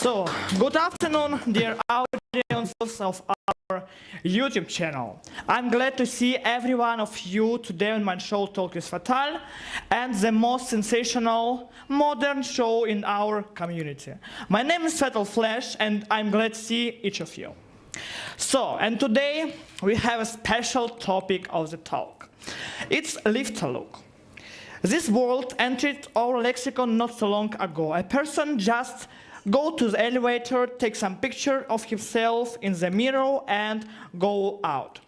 So, good afternoon, dear audience of our YouTube channel. I'm glad to see every one of you today on my show Talk with Fatal, and the most sensational modern show in our community. My name is Fatal Flash, and I'm glad to see each of you. So, and today we have a special topic of the talk. It's lift look. This word entered our lexicon not so long ago. A person just go to the elevator, take some picture of himself in the mirror and go out.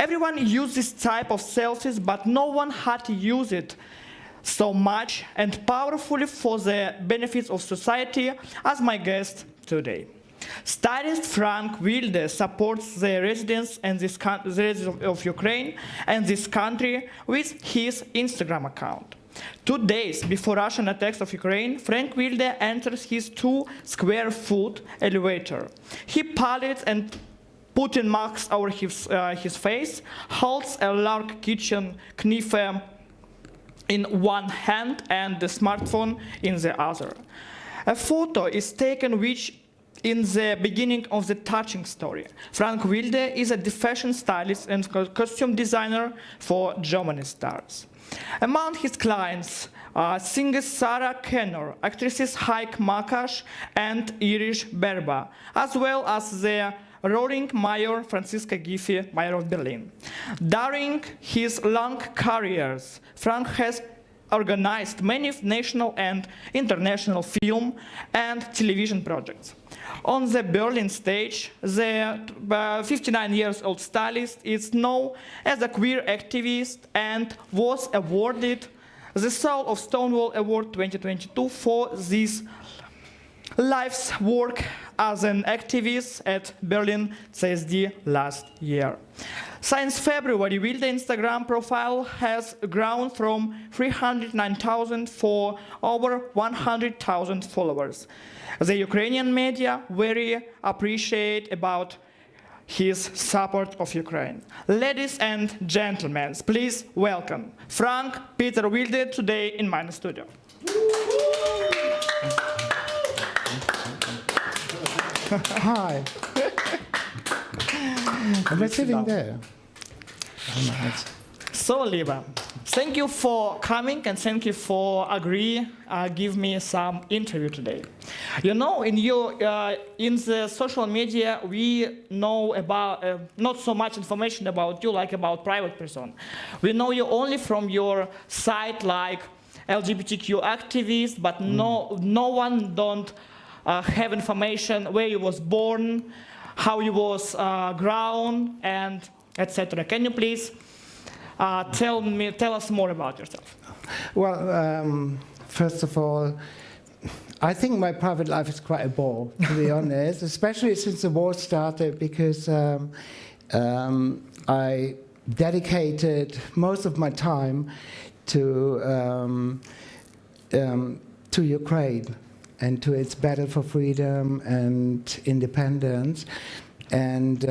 Everyone uses this type of selfies, but no one had to use it so much and powerfully for the benefits of society as my guest today. Stylist Frank Wilde supports the residents of Ukraine and this country with his Instagram account. 2 days before Russian attacks of Ukraine, Frank Wilde enters his 2-square-foot elevator. He pallets and putting masks over his face, holds a large kitchen knife in one hand and the smartphone in the other. A photo is taken which in the beginning of the touching story. Frank Wilde is a fashion stylist and costume designer for German stars. Among his clients are singers Sarah Connor, actresses Heike Makash and Irish Berba, as well as the roaring mayor Franziska Giffey, mayor of Berlin. During his long careers, Frank has organized many national and international film and television projects. On the Berlin stage, the 59-year-old stylist is known as a queer activist and was awarded the Soul of Stonewall Award 2022 for this life's work as an activist at Berlin CSD last year. Since February, Wilde's Instagram profile has grown from 309,000 for over 100,000 followers. The Ukrainian media very appreciate about his support of Ukraine. Ladies and gentlemen, please welcome Frank Peter Wilde today in my studio. Hi. I'm sitting there. So, Liba, thank you for coming and thank you for give me some interview today. You know, in the social media, we know about not so much information about you like about private person. We know you only from your site like LGBTIQ activist, but no one don't have information where you was born, how you was grown, and etc. Can you please tell us more about yourself? Well, first of all, I think my private life is quite a bore, to be honest, especially since the war started, because I dedicated most of my time to Ukraine and to its battle for freedom and independence. And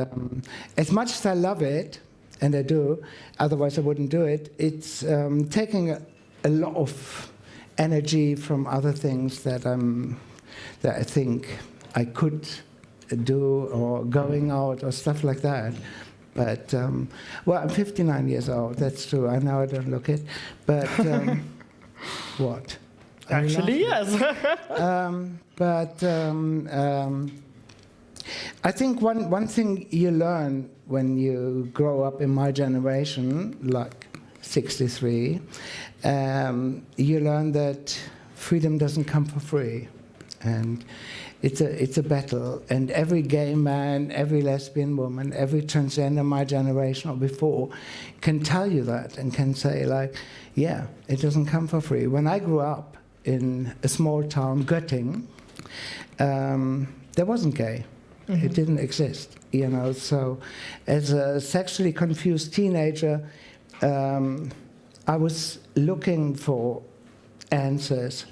as much as I love it, and I do, otherwise I wouldn't do it, it's taking a lot of energy from other things that I think I could do, or going out or stuff like that. But, well, I'm 59 years old, that's true, I know I don't look it, but what? Actually, yes. I think one thing you learn when you grow up in my generation, like 63, you learn that freedom doesn't come for free, and it's a battle. And every gay man, every lesbian woman, every transgender my generation or before can tell you that and can say, like, yeah, it doesn't come for free. When I grew up in a small town, Göttingen, there wasn't gay. Mm-hmm. It didn't exist, you know. So, as a sexually confused teenager, I was looking for answers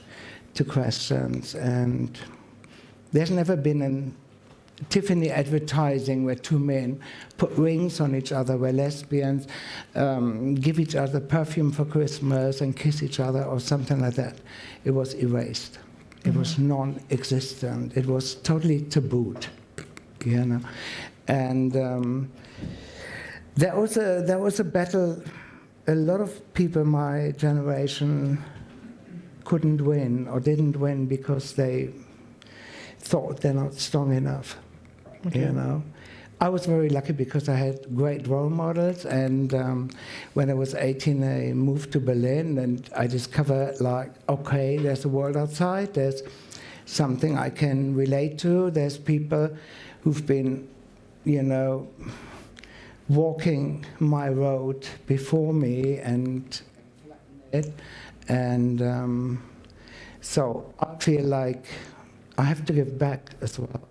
to questions, and there's never been a Tiffany advertising where two men put rings on each other, where lesbians give each other perfume for Christmas and kiss each other or something like that. It was erased. It was non-existent. It was totally tabooed, you know. And there was a battle. A lot of people my generation couldn't win or didn't win because they thought they're not strong enough, you know. I was very lucky because I had great role models, and when I was 18 I moved to Berlin and I discovered, like, okay, there's a world outside, there's something I can relate to, there's people who've been, you know, walking my road before me and so I feel like I have to give back as well.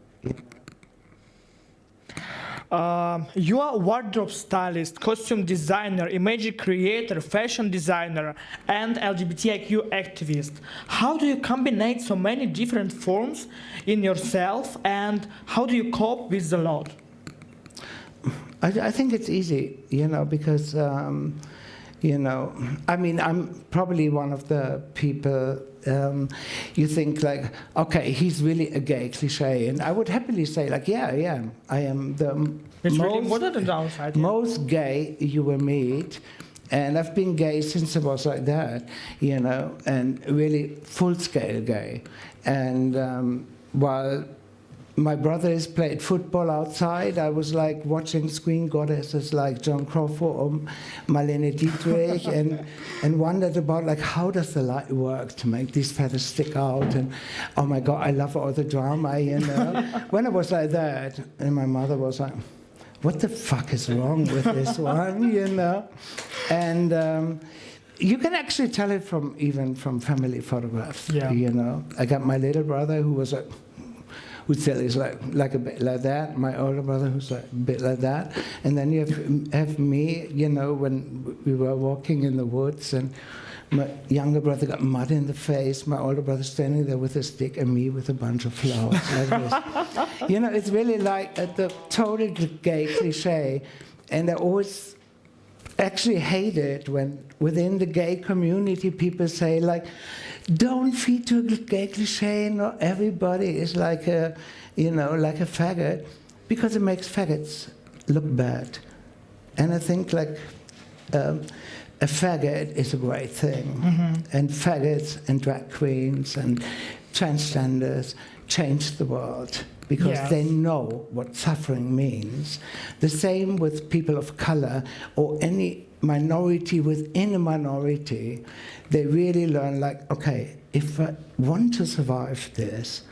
You are a wardrobe stylist, costume designer, image creator, fashion designer, and LGBTIQ activist. How do you combine so many different forms in yourself, and how do you cope with the load? I think it's easy, you know, because, you know, I mean, I'm probably one of the people you think, like, okay, he's really a gay cliche, and I would happily say, like, yeah, I am the most gay you will meet, and I've been gay since I was like that, you know, and really full-scale gay. And while my brothers played football outside, I was like watching screen goddesses like John Crawford or Marlene Dietrich and wondered about, like, how does the light work to make these feathers stick out, and oh my God, I love all the drama, you know. When I was like that, and my mother was like, what the fuck is wrong with this one, you know? And you can actually tell it even from family photographs, you know. I got my little brother who was like, who still is like a bit like that. My older brother who's like a bit like that. And then you have me, you know, when we were walking in the woods and my younger brother got mud in the face, my older brother standing there with a stick, and me with a bunch of flowers like this. You know, it's really like the total gay cliche. And I always actually hate it when within the gay community people say, like, don't feed to a gay cliche, not everybody is like a, you know, like a faggot, because it makes faggots look bad. And I think, like, a faggot is a great thing. And faggots and drag queens and transgenders change the world because they know what suffering means. The same with people of color or any minority within a minority. They really learn, like, okay, if I want to survive this,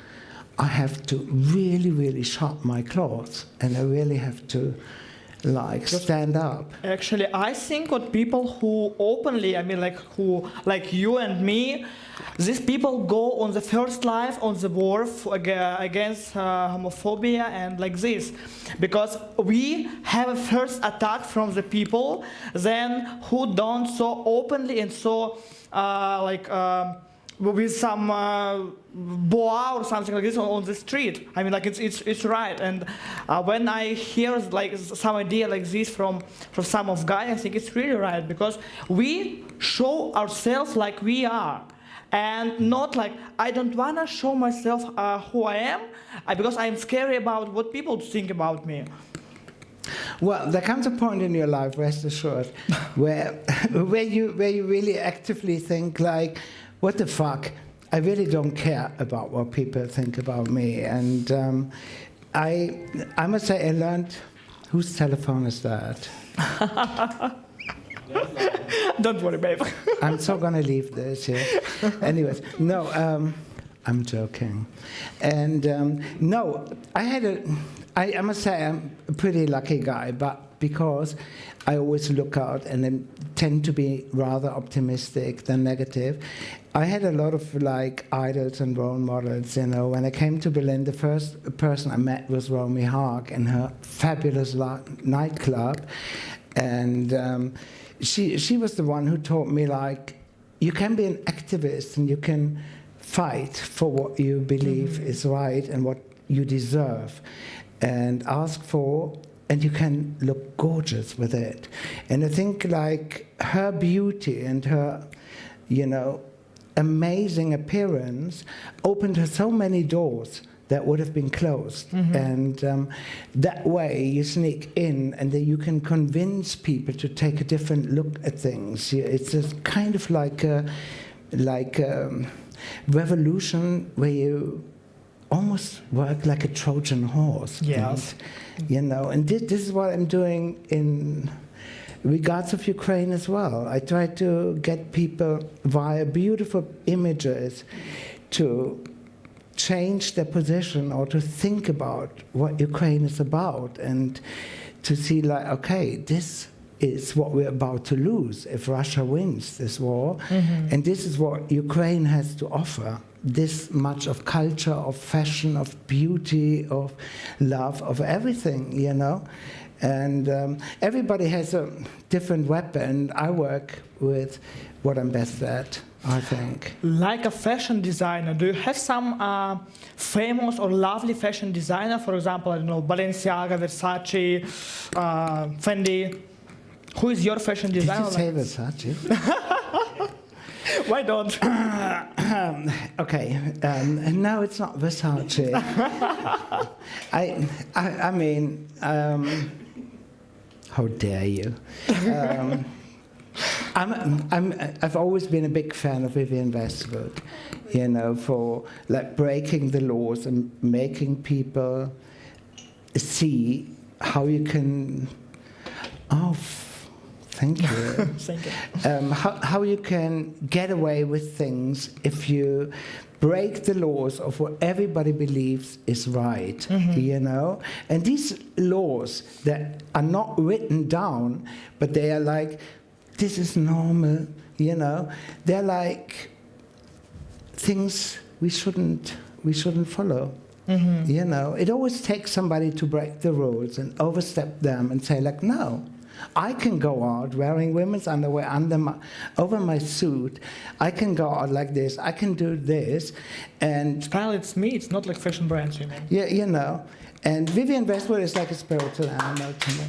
I have to really, really sharpen my claws, and I really have to, like, stand up. Actually, I think what people who openly, I mean, like, who, like you and me, these people go on the first line on the war against homophobia and like this, because we have a first attack from the people then who don't so openly and so with some boa or something like this on the street. I mean, like, it's right. And when I hear, like, some idea like this from some of guys, I think it's really right, because we show ourselves like we are. And not like, I don't want to show myself who I am, because I'm scary about what people think about me. Well, there comes a point in your life, rest assured, where you really actively think, like, what the fuck? I really don't care about what people think about me. And I must say, I learned, whose telephone is that? Don't worry, babe. I'm so gonna leave this here. Anyways, no, I'm joking. And no, I must say I'm a pretty lucky guy, but because I always look out and then tend to be rather optimistic than negative, I had a lot of, like, idols and role models, you know. When I came to Berlin, the first person I met was Romy Haag in her fabulous nightclub. And she was the one who taught me, like, you can be an activist and you can fight for what you believe is right and what you deserve and ask for, and you can look gorgeous with it. And I think, like, her beauty and her, you know, amazing appearance opened so many doors that would have been closed. And that way you sneak in and then you can convince people to take a different look at things. It's a kind of like a revolution where you almost work like a Trojan horse. Yes. And this is what I'm doing in regards of Ukraine as well. I try to get people via beautiful images to change their position or to think about what Ukraine is about and to see like, okay, this is what we're about to lose if Russia wins this war. And this is what Ukraine has to offer. This much of culture, of fashion, of beauty, of love, of everything, And everybody has a different weapon. I work with what I'm best at, I think. Like a fashion designer, do you have some famous or lovely fashion designer? For example, I don't know, Balenciaga, Versace, Fendi. Who is your fashion designer? Did you say Versace? Why don't? Okay, no, it's not Versace. I mean, how dare you? I've always been a big fan of Vivienne Westwood, for like breaking the laws and making people see how you can. Oh, thank you. Thank you. How you can get away with things if you break the laws of what everybody believes is right, And these laws that are not written down, but they are like, this is normal, They're like things we shouldn't follow. It always takes somebody to break the rules and overstep them and say like, no. I can go out wearing women's underwear over my suit. I can go out like this. I can do this. And Style, it's me. It's not like fashion brands, Yeah, And Vivienne Westwood is like a spiritual animal to me.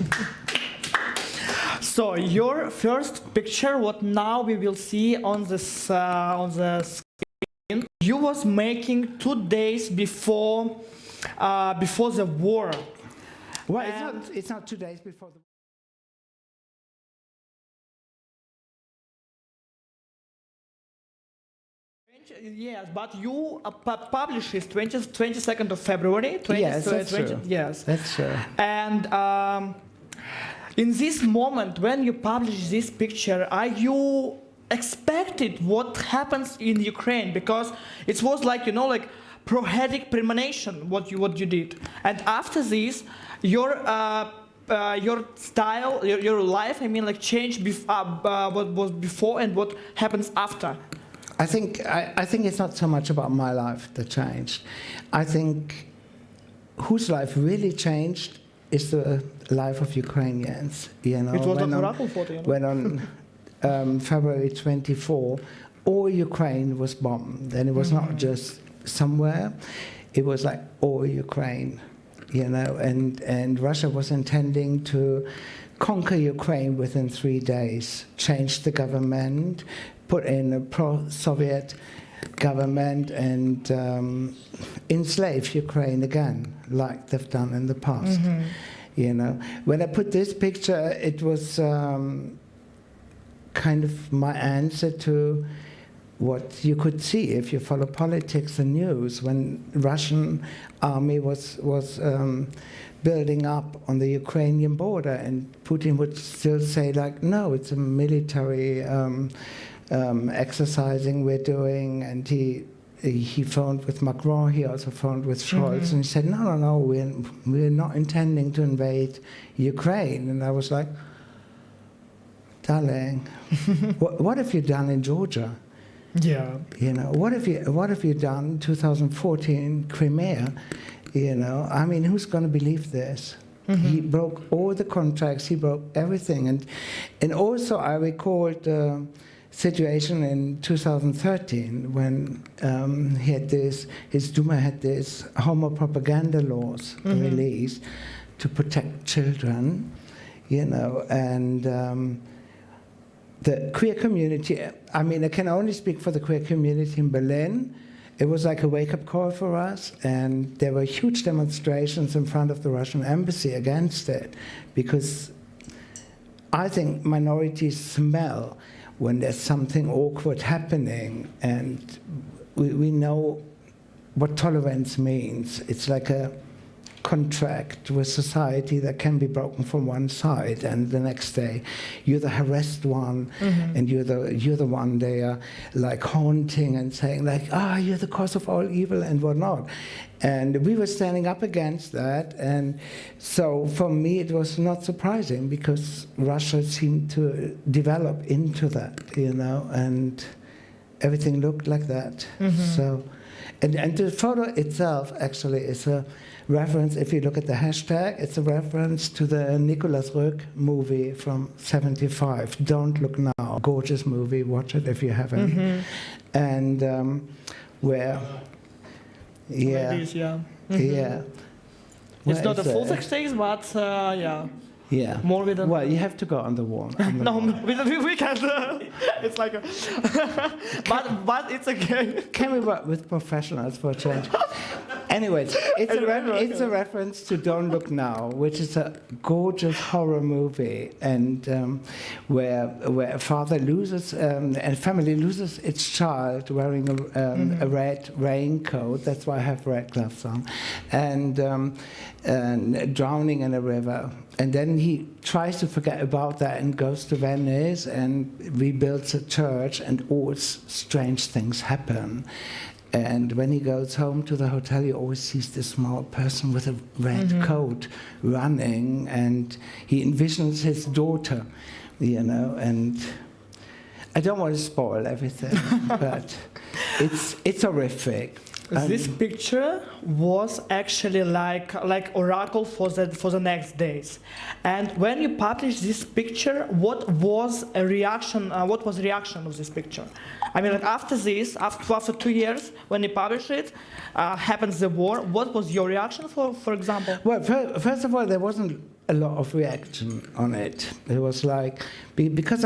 So your first picture, what now we will see on this on the screen, you was making 2 days before the war. Well, it's not 2 days before the. Yes, but you published it 22nd of February. Yes, that's true. Yes, that's true. And in this moment, when you publish this picture, are you expected what happens in Ukraine? Because it was like like prophetic premonition what you did, and after this, your style, your life, like changed what was before and what happens after. I think it's not so much about my life that changed. I think whose life really changed is the life of Ukrainians. It was a miracle photo. When on February 24, all Ukraine was bombed, and it was not just somewhere; it was like all Ukraine, And Russia was intending to conquer Ukraine within 3 days, change the government, put in a pro-Soviet government, and enslave Ukraine again, like they've done in the past. When I put this picture, it was kind of my answer to what you could see if you follow politics and news, when Russian army was building up on the Ukrainian border, and Putin would still say like, no, it's a military exercising we're doing, and he phoned with Macron, he also phoned with Scholz, and he said, no, we're not intending to invade Ukraine. And I was like, darling, what have you done in Georgia? Yeah. What have you done 2014 Crimea? Who's going to believe this? He broke all the contracts, he broke everything. And also I recalled the situation in 2013 when his Duma had this homo propaganda laws released to protect children, and the queer community, I mean, I can only speak for the queer community in Berlin. It was like a wake-up call for us, and there were huge demonstrations in front of the Russian embassy against it, because I think minorities smell when there's something awkward happening, and we know what tolerance means. It's like a contract with society that can be broken from one side, and the next day you're the harassed one, and you're the one they are like haunting and saying like, you're the cause of all evil and whatnot. And we were standing up against that, and so for me it was not surprising, because Russia seemed to develop into that, you know, and everything looked like that. So, and the photo itself actually is a reference, if you look at the hashtag, it's a reference to the Nicolas Roeg movie from '75, Don't Look Now. Gorgeous movie, watch it if you haven't. And where, yeah. Ladies, yeah. Yeah. It's not a full it? sex taste, but yeah. Yeah. More with Well, you have to go on the wall. No, we can't. It's like a but it's okay. Can we work with professionals for a change? Anyways, it's a reference to Don't Look Now, which is a gorgeous horror movie, and where a father loses, and a family loses its child wearing a red raincoat. That's why I have red gloves on, and drowning in a river. And then he tries to forget about that and goes to Venice and rebuilds a church, and all strange things happen. And when he goes home to the hotel, he always sees this small person with a red coat running, and he envisions his daughter, you know. And I don't want to spoil everything, but it's horrific. This picture was actually like oracle for the next days. And when you published this picture, what was a reaction? What was the reaction of this picture? I mean, like after this, after 2 years, when you published it, happens the war. What was your reaction, for example? Well, first of all, there wasn't a lot of reaction on it. It was like, because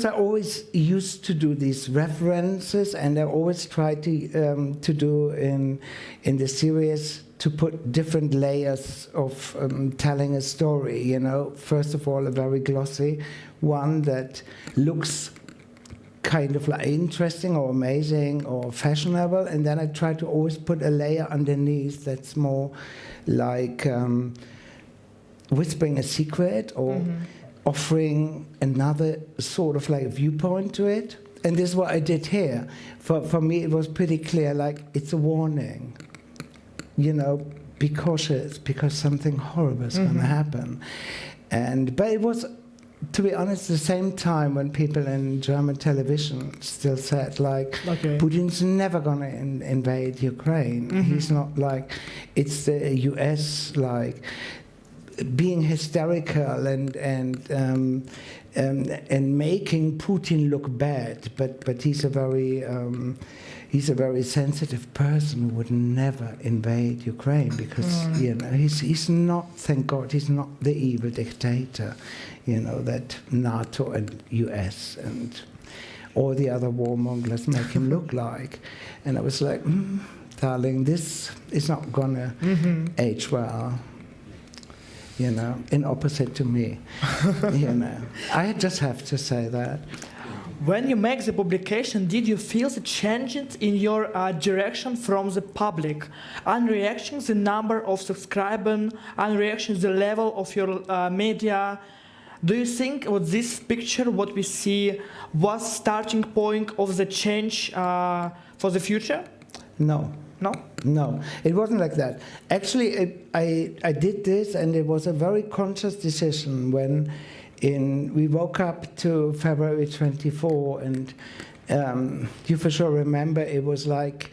I always used to do these references, and I always try to do in the series to put different layers of telling a story. You know, first of all, a very glossy one that looks kind of like interesting or amazing or fashionable, and then I try to always put a layer underneath that's more like whispering a secret or offering another sort of like viewpoint to it. And this is what I did here. For me, it was pretty clear, like, it's a warning. You know, be cautious, because something horrible is going to happen. But it was, to be honest, the same time when people in German television still said, like, Putin's never going to invade Ukraine. He's not like, it's the US, like, being hysterical and making Putin look bad, but he's a very sensitive person who would never invade Ukraine, because you know he's not, thank God, he's not the evil dictator, you know, that NATO and US and all the other warmongers make him look like. And I was like, darling, this is not gonna age well. You know, in opposite to me, you know. I just have to say that. When you make the publication, did you feel the changes in your direction from the public? And reactions, the number of subscribers, and reactions, the level of your media. Do you think with this picture, what we see, was starting point of the change for the future? No. No? No, it wasn't like that. Actually, I did this, and it was a very conscious decision when we woke up to February 24, and you for sure remember it was like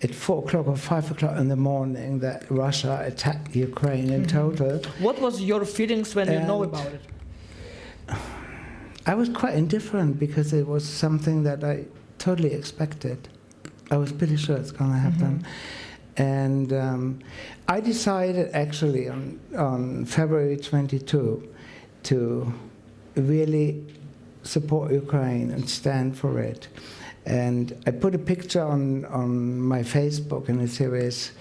at 4 o'clock or 5 o'clock in the morning that Russia attacked Ukraine in total. What was your feelings when you know about it? I was quite indifferent, because it was something that I totally expected. I was pretty sure it's going to happen. And I decided actually on February 22 to really support Ukraine and stand for it. And I put a picture on my Facebook in a series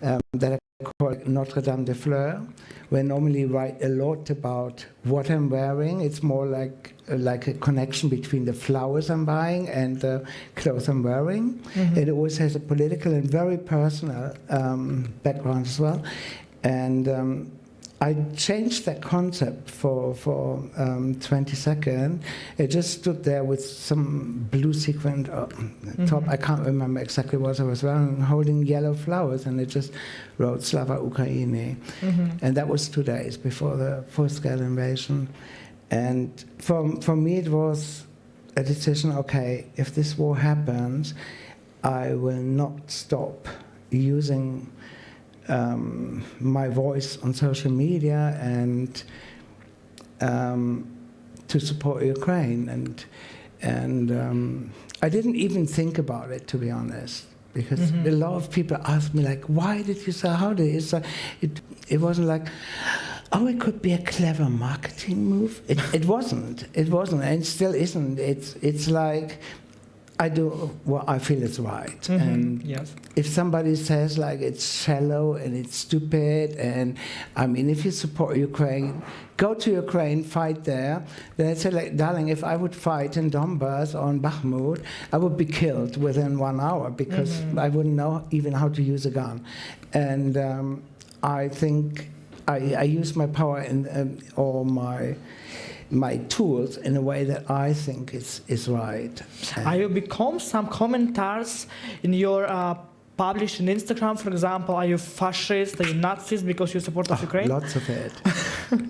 that I call Notre Dame des Fleurs, where I normally write a lot about what I'm wearing. It's more like a connection between the flowers I'm buying and the clothes I'm wearing. It always has a political and very personal background as well. And I changed that concept for 20 seconds. It just stood there with some blue sequin top. I can't remember exactly what I was wearing, holding yellow flowers, and it just wrote Slava Ukraini. And that was 2 days before the full-scale invasion. And for me it was a decision, okay, if this war happens, I will not stop using my voice on social media and to support Ukraine, and I didn't even think about it, to be honest, because a lot of people ask me like, why did you say, how did you say? It wasn't like, oh, it could be a clever marketing move. It wasn't, and it still isn't. It's like, I do what I feel is right. And if somebody says like it's shallow and it's stupid, and I mean, if you support Ukraine, go to Ukraine, fight there, then I say like, darling, if I would fight in Donbass or in Bakhmut, I would be killed within 1 hour because I wouldn't know even how to use a gun. And I think I use my power or my tools in a way that I think is right. Are you become some commentars in your published on Instagram, for example? Are you fascist? Are you Nazis because you support Ukraine? Lots of it.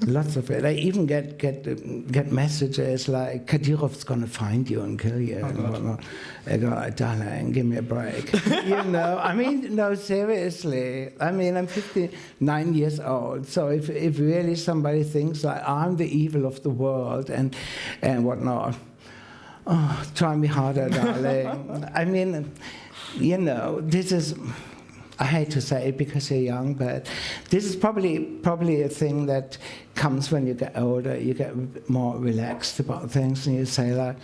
Lots of it. I even get messages like, Kadyrov's going to find you and kill you and whatnot. I go, darling, give me a break. You know, I mean, no, seriously. I mean, I'm 59 years old, so if really somebody thinks like I'm the evil of the world and whatnot, oh, try me harder, darling. I mean, you know, this is, I hate to say it because you're young, but this is probably a thing that comes when you get older. You get more relaxed about things, and you say like,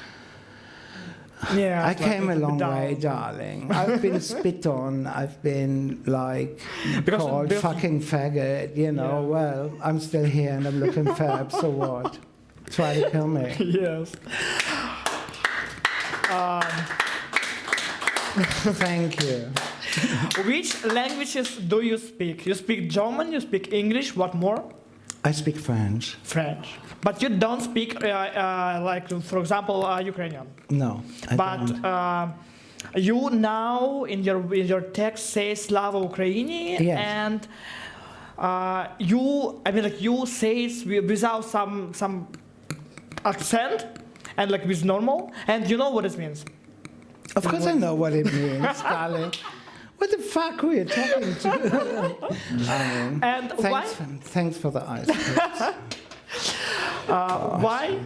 I came a long way, darling. I've been spit on. I've been like called fucking faggot. You know. Well, I'm still here and I'm looking fab. So what? Try to kill me. Yes. Thank you. Which languages do you speak? You speak German, you speak English, what more? I speak French. French. But you don't speak, like, for example, Ukrainian? No, I don't. You now, in your text, say Slava Ukraini, and you say it without some accent, and like with normal, and you know what it means. Of course I know what it means, darling. What the fuck were you talking to? And thanks for the ice. Why?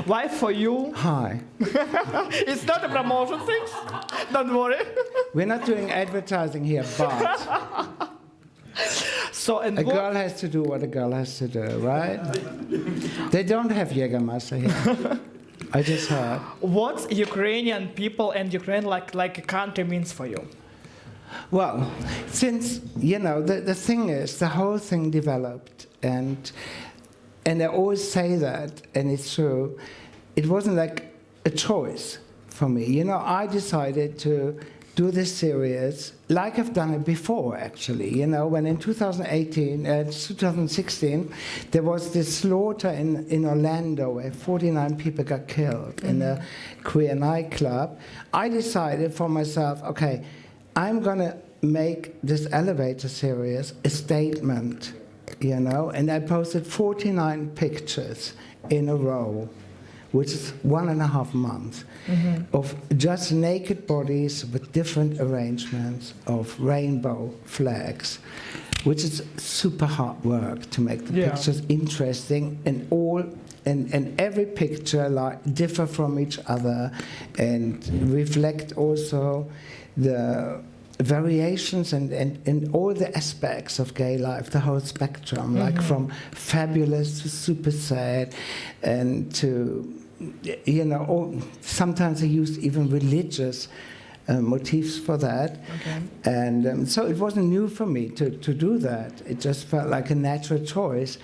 Why for you? Hi. It's not a promotion thing. Don't worry. We're not doing advertising here, but a girl has to do what a girl has to do, right? They don't have Jägermeister here. I just heard. What Ukrainian people and Ukraine like a country means for you? Well, since, you know, the thing is, the whole thing developed, and I always say that, and it's true, it wasn't like a choice for me. You know, I decided to do this series like I've done it before, actually. You know, when in 2016, there was this slaughter in Orlando where 49 people got killed in a queer nightclub. I decided for myself, okay, I'm going to make this elevator series a statement, you know, and I posted 49 pictures in a row, which is 1.5 months, of just naked bodies with different arrangements of rainbow flags, which is super hard work to make the pictures interesting, and every picture like differ from each other and reflect also the variations and in all the aspects of gay life, the whole spectrum, like from fabulous to super sad, and to, sometimes they used even religious motifs for that. Okay. And so it wasn't new for me to do that. It just felt like a natural choice.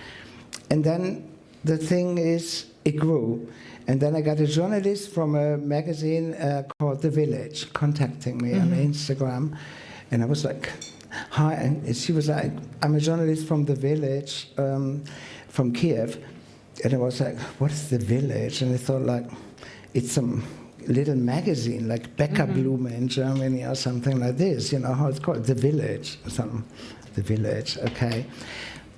And then the thing is, it grew. And then I got a journalist from a magazine called The Village contacting me on Instagram. And I was like, hi. And she was like, I'm a journalist from The Village, from Kiev. And I was like, what is The Village? And I thought, like, it's some little magazine, like Becker Blume in Germany or something like this. You know how it's called? The Village. The Village, okay.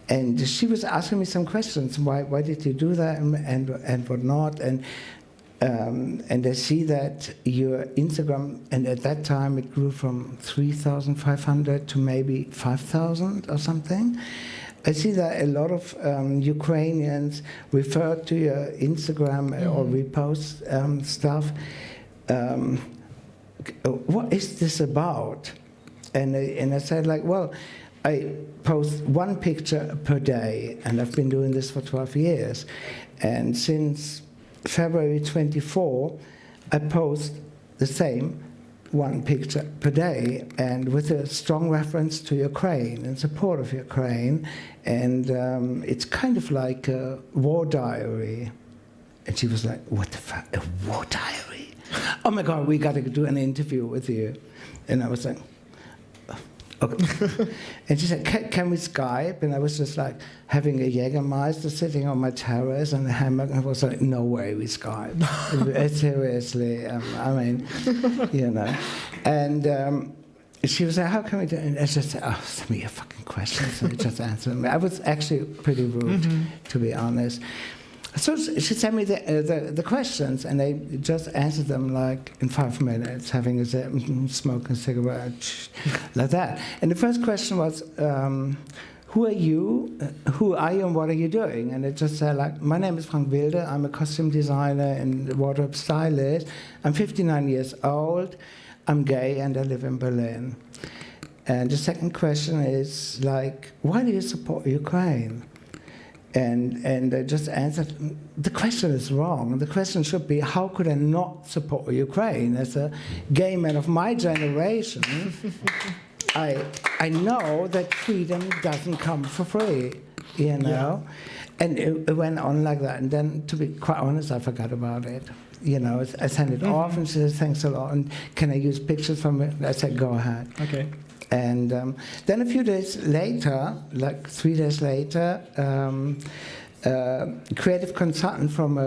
And she was asking me some questions. Why did you do that and whatnot? And I see that your Instagram, and at that time it grew from 3,500 to maybe 5,000 or something. I see that a lot of Ukrainians refer to your Instagram or repost stuff. What is this about? And I said, like, well, I post one picture per day, and I've been doing this for 12 years. And since February 24, I post the same one picture per day, and with a strong reference to Ukraine and support of Ukraine. And it's kind of like a war diary. And she was like, what the fuck, a war diary? Oh my God, we got to do an interview with you. And I was like, okay. And she said, can we Skype? And I was just like having a Jägermeister sitting on my terrace and a hammock. And I was like, no way we Skype. Seriously, I mean, And she was like, how can we do it? And I just said, send me your fucking questions. So I just answered them. I was actually pretty rude, to be honest. So she sent me the questions, and I just answered them like in 5 minutes, having a smoke a cigarette, like that. And the first question was, who are you? Who are you, and what are you doing? And it just said, like, my name is Wilde. I'm a costume designer and wardrobe stylist. I'm 59 years old. I'm gay, and I live in Berlin. And the second question is, like, why do you support Ukraine? And I just answered, the question is wrong. The question should be, how could I not support Ukraine? As a gay man of my generation, I know that freedom doesn't come for free, Yeah. And it went on like that. And then, to be quite honest, I forgot about it. I sent it off, and she said, thanks a lot. And can I use pictures from it? I said, go ahead. Okay. And then a few days later, like 3 days later, creative consultant from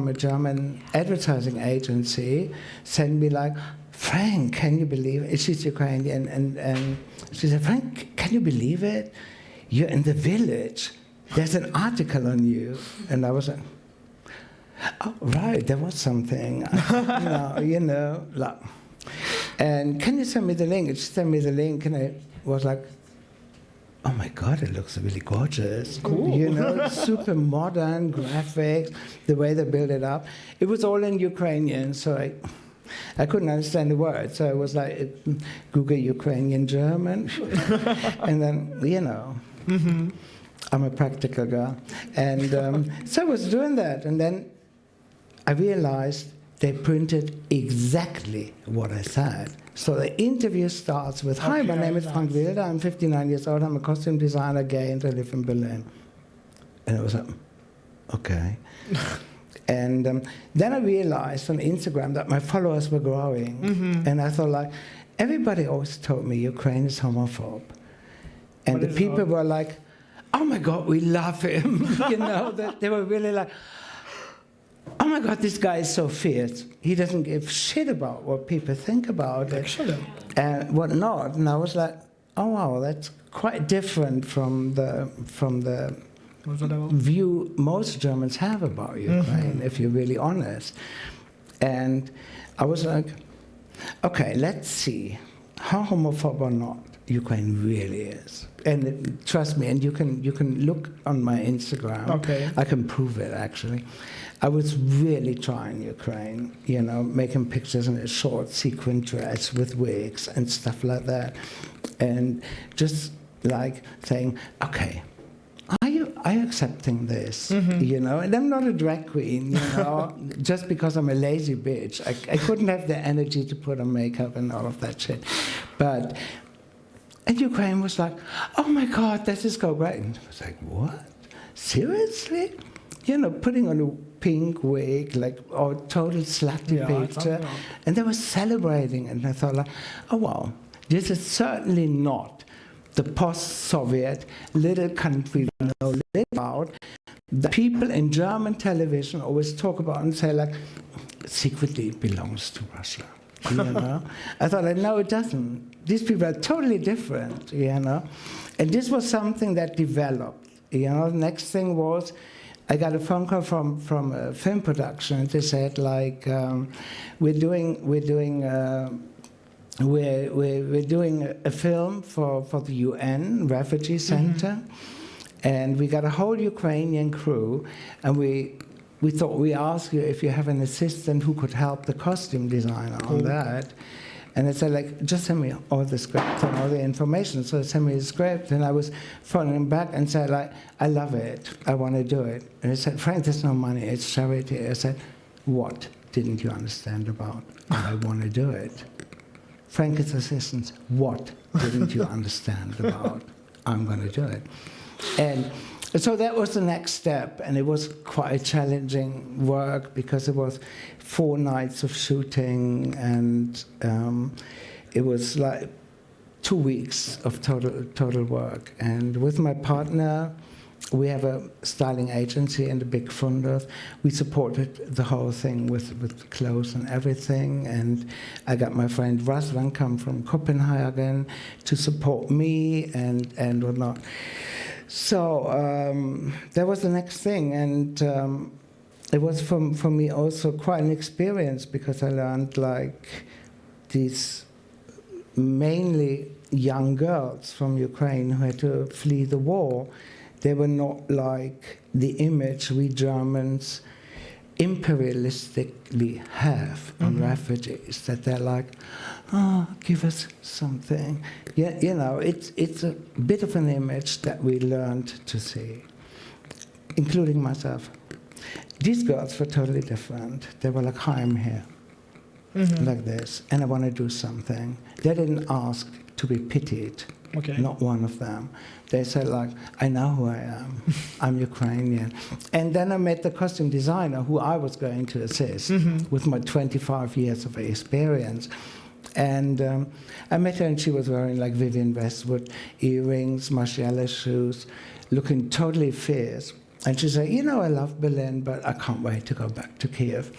a German advertising agency sent me like, Frank, can you believe it? She's Ukrainian, and she said, Frank, can you believe it? You're in The Village. There's an article on you. And I was like, oh, right, there was something. Like. And can you send me the link? And she sent me the link, and I was like, oh my God, it looks really gorgeous. Cool. Super modern graphics, the way they build it up. It was all in Ukrainian, so I couldn't understand the words. So I was like, Google Ukrainian German. And then, I'm a practical girl. And so I was doing that, and then I realized they printed exactly what I said. So the interview starts with, hi, my name is Frank Wilde, I'm 59 years old, I'm a costume designer, gay, and I live in Berlin. And I was like, okay. And then I realized on Instagram that my followers were growing. And I thought, like, everybody always told me Ukraine is homophobe. And the people were like, oh my God, we love him. They were really like, oh my God, this guy is so fierce. He doesn't give shit about what people think about it and whatnot. And I was like, oh wow, that's quite different from the view most Germans have about Ukraine, if you're really honest. And I was like, okay, let's see, how homophobe or not. Ukraine really is. And trust me, and you can look on my Instagram. Okay. I can prove it, actually. I was really trying Ukraine, you know, making pictures in a short sequin dress with wigs and stuff like that. And just like saying, okay, are you accepting this? You know, and I'm not a drag queen, you know, just because I'm a lazy bitch. I couldn't have the energy to put on makeup and all of that shit. And Ukraine was like, oh my God, this is so great. And I was like, what? Seriously? You know, putting on a pink wig, like, or total slutty picture. And they were celebrating. And I thought, like, oh wow, this is certainly not the post-Soviet little country we know little about. The people in German television always talk about and say, like, secretly it belongs to Russia. You know? I thought, like, no, it doesn't. These people are totally different, you know? And this was something that developed. You know, the next thing was, I got a phone call from a film production. They said, like, we're doing a film for the UN Refugee Center, and we got a whole Ukrainian crew, and we thought we ask you if you have an assistant who could help the costume designer on that. And I said, like, just send me all the script and all the information. So they sent me the script, and I was phoning him back and said, like, I love it. I want to do it. And he said, Frank, there's no money. It's charity. I said, what didn't you understand about? I want to do it. Frank is assistant. What didn't you understand about? I'm going to do it. And so that was the next step, and it was quite challenging work because it was 4 nights of shooting, and it was like 2 weeks of total work. And with my partner, we have a styling agency and a big funders. We supported the whole thing with clothes and everything. And I got my friend Ruslan come from Copenhagen to support me and whatnot. So that was the next thing. And it was for me also quite an experience because I learned like these mainly young girls from Ukraine who had to flee the war. They were not like the image we Germans imperialistically have on refugees, that they're like, oh, give us something. Yeah, you know, it's a bit of an image that we learned to see, including myself. These girls were totally different. They were like, hi, I'm here, like this, and I want to do something. They didn't ask to be pitied. Okay. Not one of them. They said, like, I know who I am. I'm Ukrainian. And then I met the costume designer who I was going to assist with my 25 years of experience. And I met her, and she was wearing, like, Vivienne Westwood earrings, Margiela shoes, looking totally fierce. And she said, you know, I love Berlin, but I can't wait to go back to Kiev.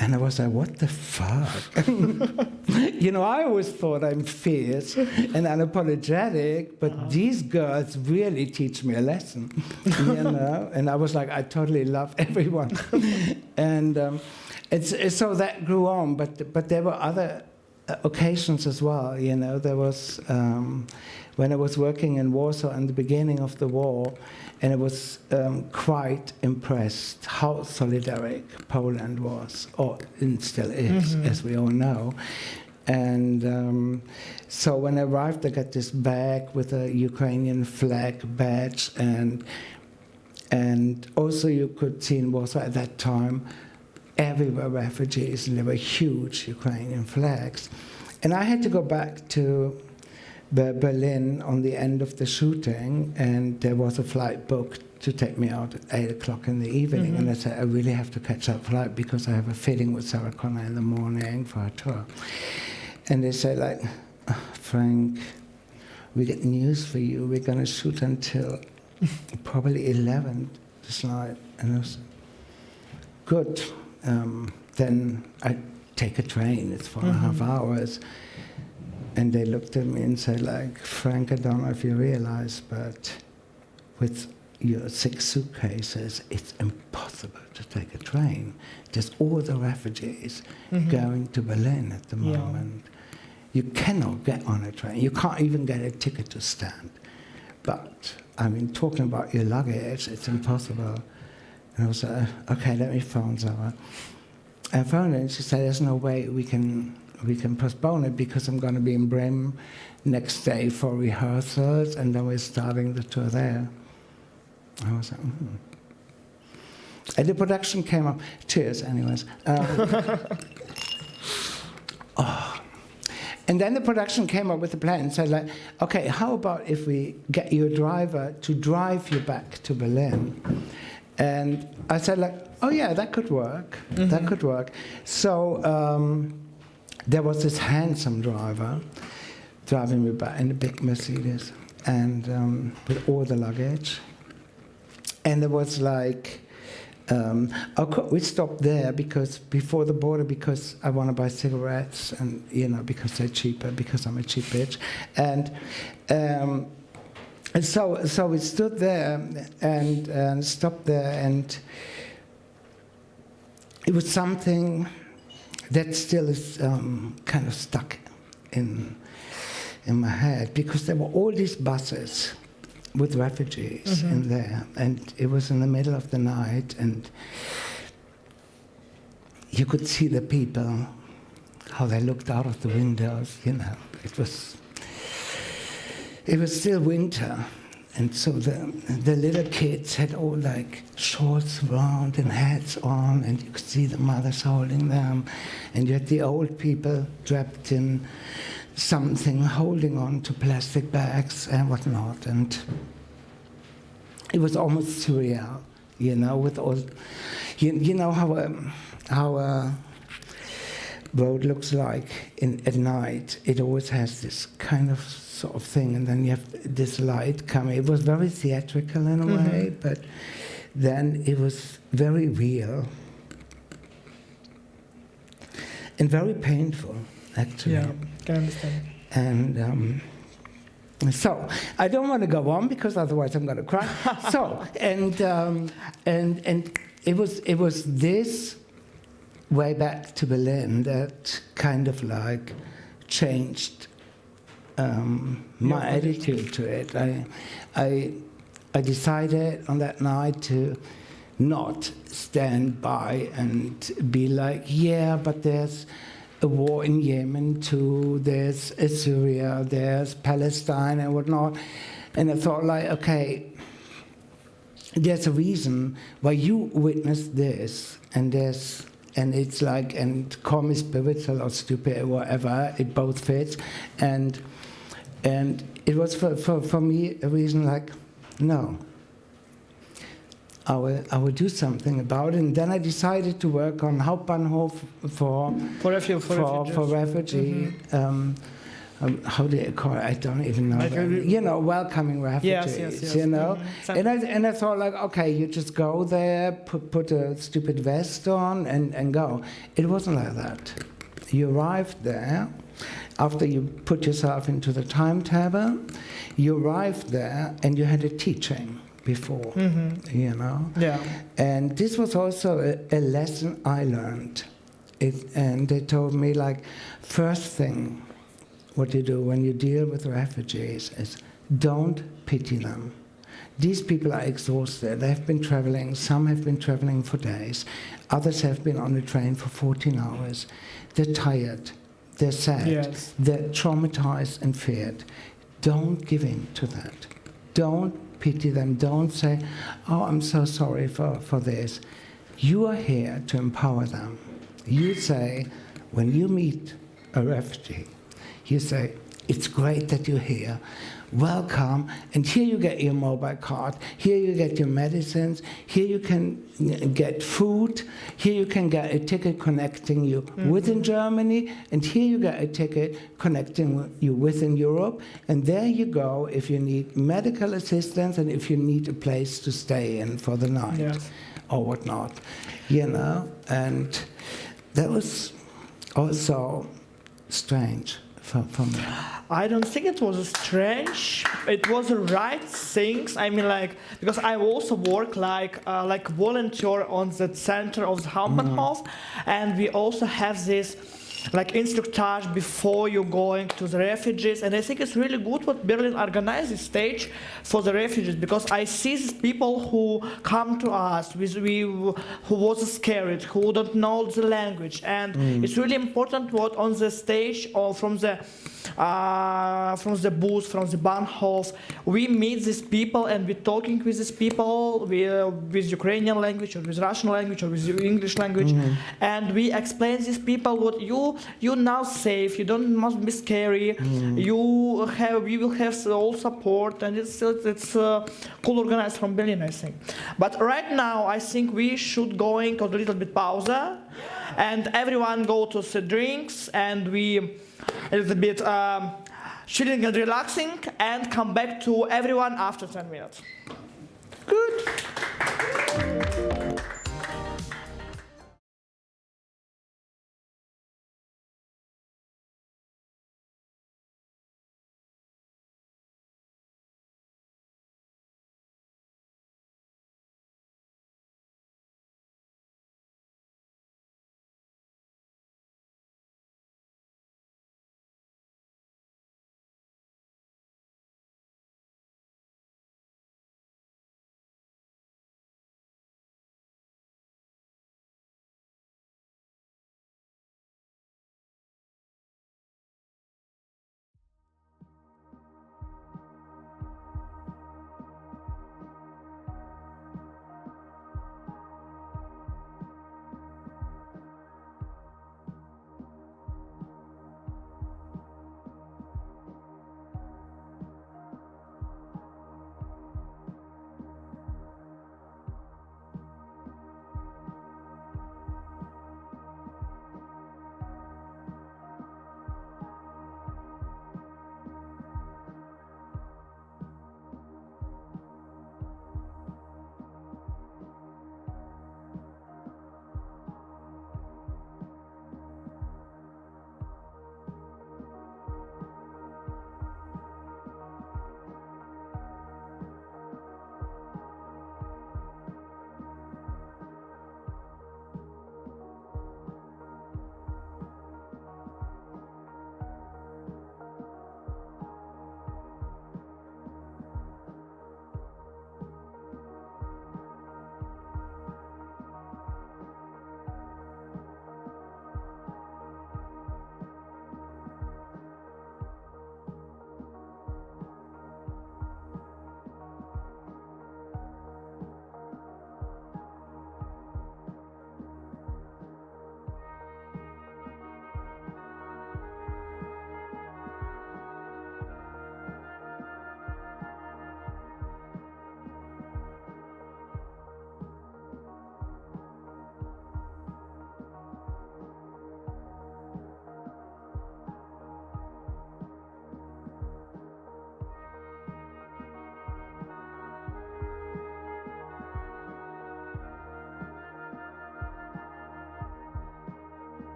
And I was like, what the fuck? You know, I always thought I'm fierce and unapologetic, but these girls really teach me a lesson, you know? And I was like, I totally love everyone. And so that grew on, but there were other occasions as well, you know? There was, when I was working in Warsaw in the beginning of the war, and I was quite impressed how solidaric Poland was, or still is, as we all know. And so when I arrived, I got this bag with a Ukrainian flag badge, and also you could see in Warsaw at that time, everywhere refugees, and there were huge Ukrainian flags. And I had to go back to Berlin on the end of the shooting, and there was a flight booked to take me out at 8 o'clock in the evening. And I said, I really have to catch that flight because I have a fitting with Sarah Connor in the morning for her tour. And they said, like, oh, Frank, we get news for you. We're going to shoot until probably 11 this night. And I was good. Then I take a train. It's 4.5 hours. And they looked at me and said, like, Frank, I don't know if you realize, but with your 6 suitcases, it's impossible to take a train. There's all the refugees going to Berlin at the moment. You cannot get on a train. You can't even get a ticket to stand. But, I mean, talking about your luggage, it's impossible. And I was like, okay, let me phone Zara. I phoned her and she said, there's no way we can postpone it because I'm going to be in Bremen next day for rehearsals and then we're starting the tour there. I was like, And the production came up. Cheers, anyways. And then the production came up with a plan and said, like, okay, how about if we get you a driver to drive you back to Berlin? And I said, like, oh yeah, that could work. That could work. So there was this handsome driver driving me back in a big Mercedes and with all the luggage. And there was like, we stopped there because before the border because I want to buy cigarettes and because they're cheaper because I'm a cheap bitch and so we stood there and stopped there and it was something that still is kind of stuck in my head because there were all these buses with refugees in there, and it was in the middle of the night, and you could see the people, how they looked out of the windows, It was still winter, and so the little kids had all like shorts around and hats on, and you could see the mothers holding them, and you had the old people draped in something holding on to plastic bags and whatnot, and it was almost surreal, with all, how a road looks like at night. It always has this kind of sort of thing, and then you have this light coming. It was very theatrical in a way, but then it was very real and very painful, actually. Yeah, can understand. And so I don't want to go on because otherwise I'm going to cry. So and it was this way back to Berlin that kind of like changed my attitude to it. I decided on that night to not stand by and be like, yeah, but there's a war in Yemen too, there's Syria, there's Palestine and whatnot. And I thought like, okay, there's a reason why you witnessed this, and it's like, and call me spiritual or stupid or whatever, it both fits. And it was for me a reason like, no, I will do something about it. And then I decided to work on Hauptbahnhof for refugee. How do you call it? I don't even know. Welcoming refugees. Yes. And I thought like, okay, you just go there, put a stupid vest on, and go. It wasn't like that. You arrived there. After you put yourself into the timetable, you arrived there and you had a teaching before, Yeah. And this was also a lesson I learned. And they told me, like, first thing what you do when you deal with refugees is don't pity them. These people are exhausted. They've been traveling. Some have been traveling for days. Others have been on the train for 14 hours. They're tired. They're sad. Yes. They're traumatized and feared. Don't give in to that. Don't pity them. Don't say, oh, I'm so sorry for this. You are here to empower them. You say, when you meet a refugee, you say, it's great that you're here. Welcome, and here you get your mobile card, here you get your medicines, here you can get food, here you can get a ticket connecting you within Germany, and here you get a ticket connecting you within Europe, and there you go if you need medical assistance and if you need a place to stay in for the night or whatnot, and that was also strange for me. I don't think it was strange. It was the right things. I mean, like, because I also work like volunteer on the center of the Hauptbahnhof, and we also have this like instructage before you going to the refugees, and I think it's really good what Berlin organized this stage for the refugees, because I see these people who come to us who was scared, who don't know the language, and it's really important what on the stage or from the booth, from the Bahnhof, we meet these people and we're talking with these people with Ukrainian language or with Russian language or with English language, and we explain these people what you now safe, you don't must be scary, we will have all support, and it's cool organized from Berlin, I think. But right now I think we should going on a little bit pause, and everyone go to the drinks, and we a little bit chilling and relaxing, and come back to everyone after 10 minutes. Good.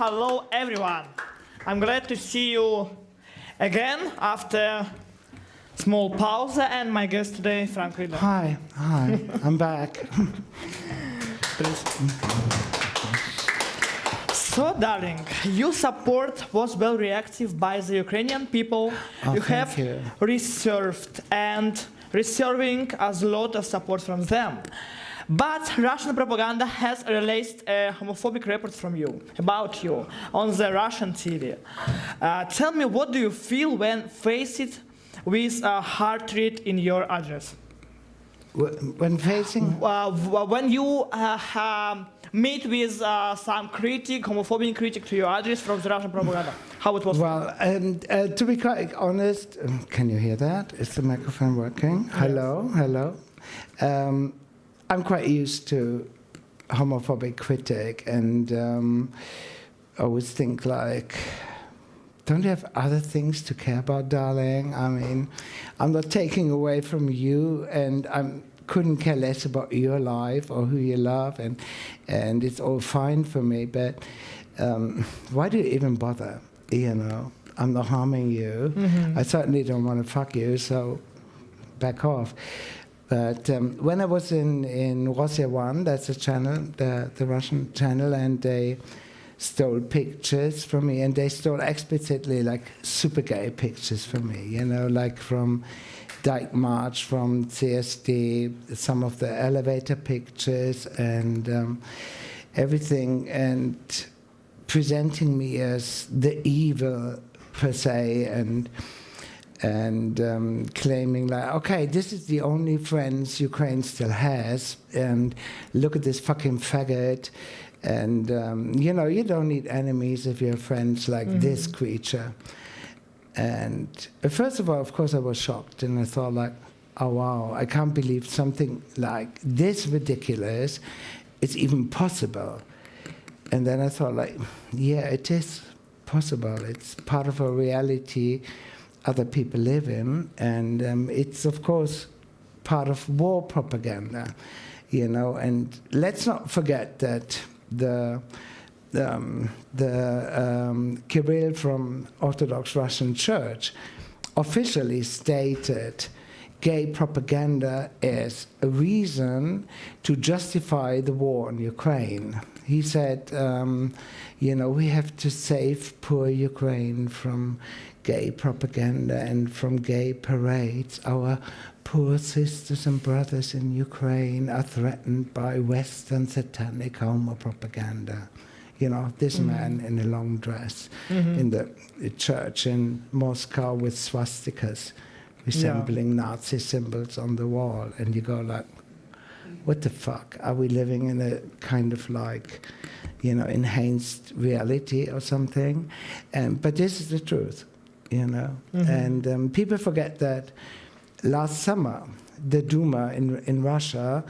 hello everyone. I'm glad to see you again after small pause and my guest today, Frank Riedler. Hi, I'm back. Please. So, darling, your support was well reactive by the Ukrainian people. Oh, You thank have you. reserved and receiving a lot of support from them. But Russian propaganda has released a homophobic report from you, about you, on the Russian TV. Tell me, what do you feel when faced with a hard threat in your address? When facing? When you meet with some critic, homophobic critic to your address from the Russian propaganda, how it was? Well, to be quite honest, can you hear that? Is the microphone working? Yes. Hello. I'm quite used to homophobic critic, and I always think like, don't you have other things to care about, darling? I mean, I'm not taking away from you, and I couldn't care less about your life or who you love, and it's all fine for me, but why do you even bother? You know, I'm not harming you. Mm-hmm. I certainly don't want to fuck you, so back off. But when I was in Russia 1, that's a channel, the Russian channel, and they stole pictures from me, and they stole explicitly like super gay pictures from me, you know, like from Dyke March, from CSD, some of the elevator pictures and everything, and presenting me as the evil per se, and claiming like, okay, this is the only friends Ukraine still has, and look at this fucking faggot, and you know, you don't need enemies if you're friends like this creature. And first of all, of course, I was shocked, and I thought like, oh wow, I can't believe something like this ridiculous is even possible. And then I thought like, yeah, it is possible. It's part of a reality other people live in, and it's of course part of war propaganda, you know. And let's not forget that the Kirill from Orthodox Russian Church officially stated gay propaganda is a reason to justify the war in Ukraine. He said, you know, we have to save poor Ukraine from gay propaganda and from gay parades. Our poor sisters and brothers in Ukraine are threatened by Western satanic homo propaganda. You know, this man in a long dress in the church in Moscow with swastikas resembling Nazi symbols on the wall. And you go like, what the fuck? Are we living in a kind of like, you know, enhanced reality or something? But this is the truth, you know. And people forget that last summer, the Duma in Russia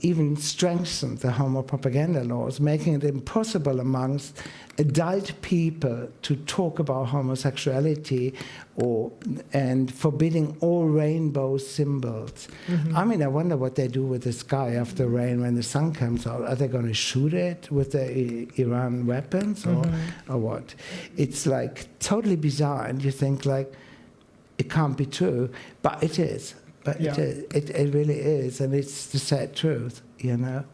even strengthened the homo propaganda laws, making it impossible amongst adult people to talk about homosexuality and forbidding all rainbow symbols. I mean, I wonder what they do with the sky after rain when the sun comes out. Are they going to shoot it with the Iran weapons or what? It's like totally bizarre, and you think like, it can't be true, but it is. But it really is, and it's the sad truth, you know.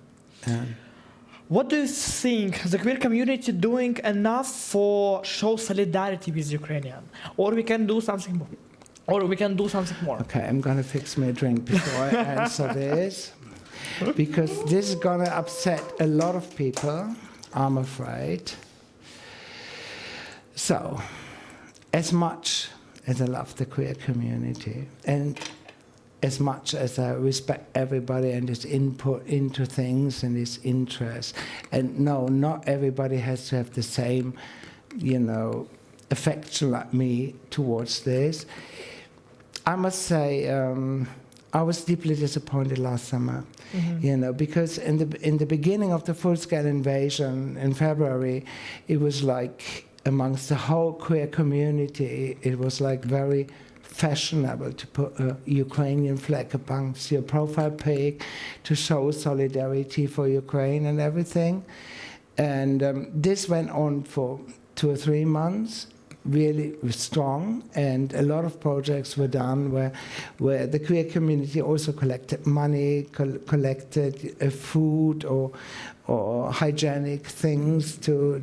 What do you think the queer community doing enough for show solidarity with Ukrainian, or we can do something more, Okay, I'm gonna fix my drink before I answer this, because this is gonna upset a lot of people, I'm afraid. So, as much as I love the queer community, and as much as I respect everybody and his input into things and his interests, and no, not everybody has to have the same, you know, affection like me towards this. I must say, I was deeply disappointed last summer, you know, because in the beginning of the full-scale invasion in February, it was like amongst the whole queer community, it was like very fashionable to put a Ukrainian flag amongst your profile pic to show solidarity for Ukraine and everything. And this went on for 2 or 3 months, really strong, and a lot of projects were done where the queer community also collected money, collected food or hygienic things to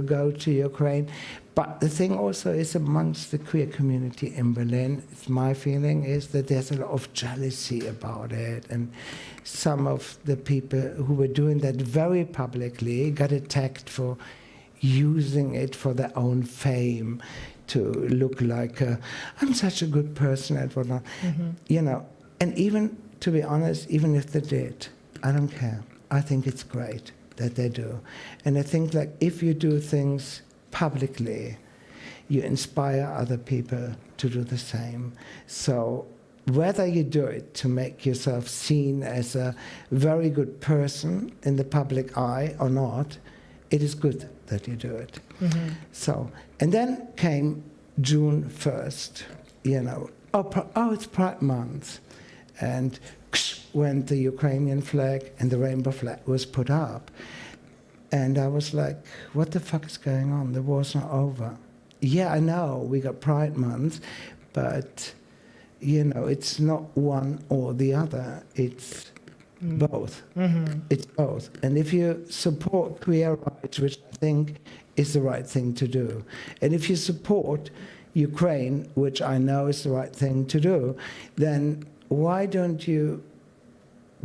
go to Ukraine. But the thing also is amongst the queer community in Berlin, my feeling is that there's a lot of jealousy about it. And some of the people who were doing that very publicly got attacked for using it for their own fame, to look like, I'm such a good person and whatnot. You know, and even, to be honest, even if they did, I don't care. I think it's great that they do. And I think, like, if you do things publicly, you inspire other people to do the same. So whether you do it to make yourself seen as a very good person in the public eye or not, it is good that you do it. So, and then came June 1st, you know, it's Pride Month. And when the Ukrainian flag and the rainbow flag was put up, and I was like, what the fuck is going on? The war's not over. Yeah, I know, we got Pride Month, but, you know, it's not one or the other. It's both. It's both. And if you support queer rights, which I think is the right thing to do, and if you support Ukraine, which I know is the right thing to do, then why don't you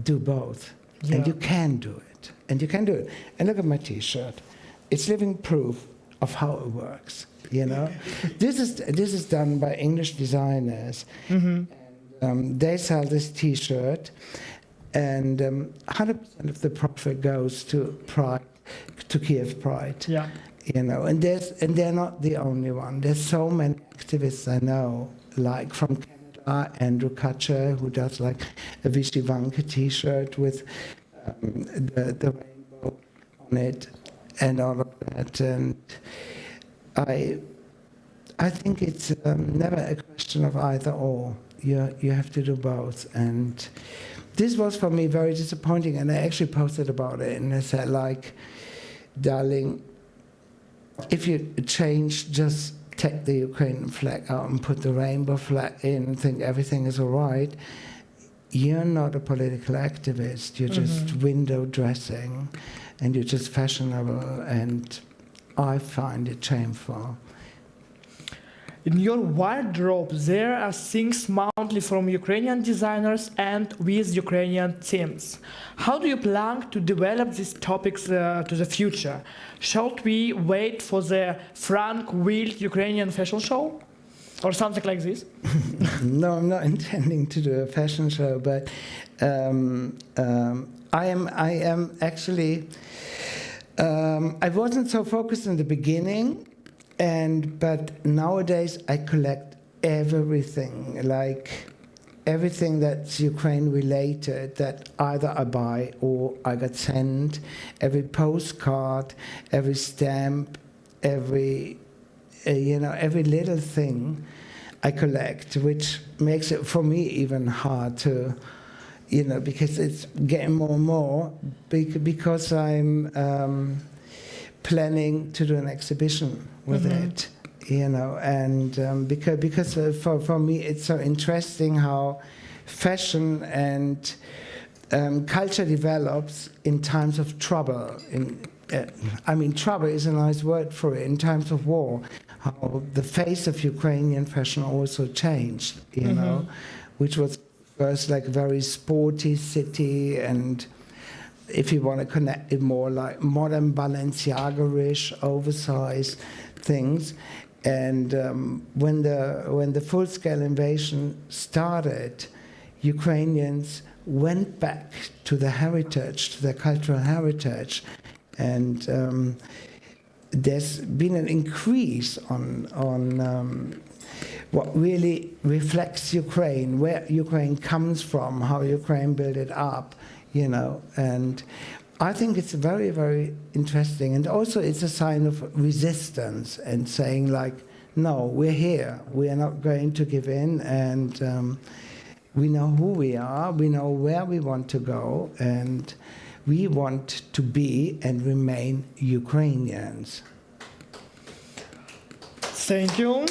do both? Yeah. And you can do it. And you can do it. And look at my T-shirt. It's living proof of how it works. You know, this is done by English designers. And, they sell this T-shirt, and 100% of the profit goes to Pride, to Kiev Pride. Yeah. You know, and they're not the only one. There's so many activists I know, like from Canada, Andrew Kutcher, who does like a Vyshyvanka T-shirt with the rainbow on it and all of that. And I think it's never a question of either or. You have to do both. And this was for me very disappointing, and I actually posted about it, and I said, like, darling, if you change, just take the Ukrainian flag out and put the rainbow flag in and think everything is all right, you're not a political activist. You're just window dressing, and you're just fashionable, and I find it shameful. In your wardrobe, there are things mostly from Ukrainian designers and with Ukrainian themes. How do you plan to develop these topics to the future? Shall we wait for the Frank Wilde Ukrainian fashion show? Or something like this? No, I'm not intending to do a fashion show, but I am actually, I wasn't so focused in the beginning, but nowadays I collect everything, like everything that's Ukraine related that either I buy or I got sent, every postcard, every stamp, every little thing I collect, which makes it for me even hard to, because it's getting more and more, because I'm planning to do an exhibition with it, and because for me it's so interesting how fashion and culture develops in times of trouble. Trouble is a nice word for it. In times of war, how the face of Ukrainian fashion also changed, which was first like a very sporty city, and if you want to connect it more like modern Balenciaga-ish, oversized things. And when the full-scale invasion started, Ukrainians went back to their heritage, to their cultural heritage, and there's been an increase on what really reflects Ukraine, where Ukraine comes from, how Ukraine built it up, and I think it's very, very interesting. And also it's a sign of resistance and saying like, no, we're here, we are not going to give in, and we know who we are, we know where we want to go, and we want to be and remain Ukrainians. Thank you.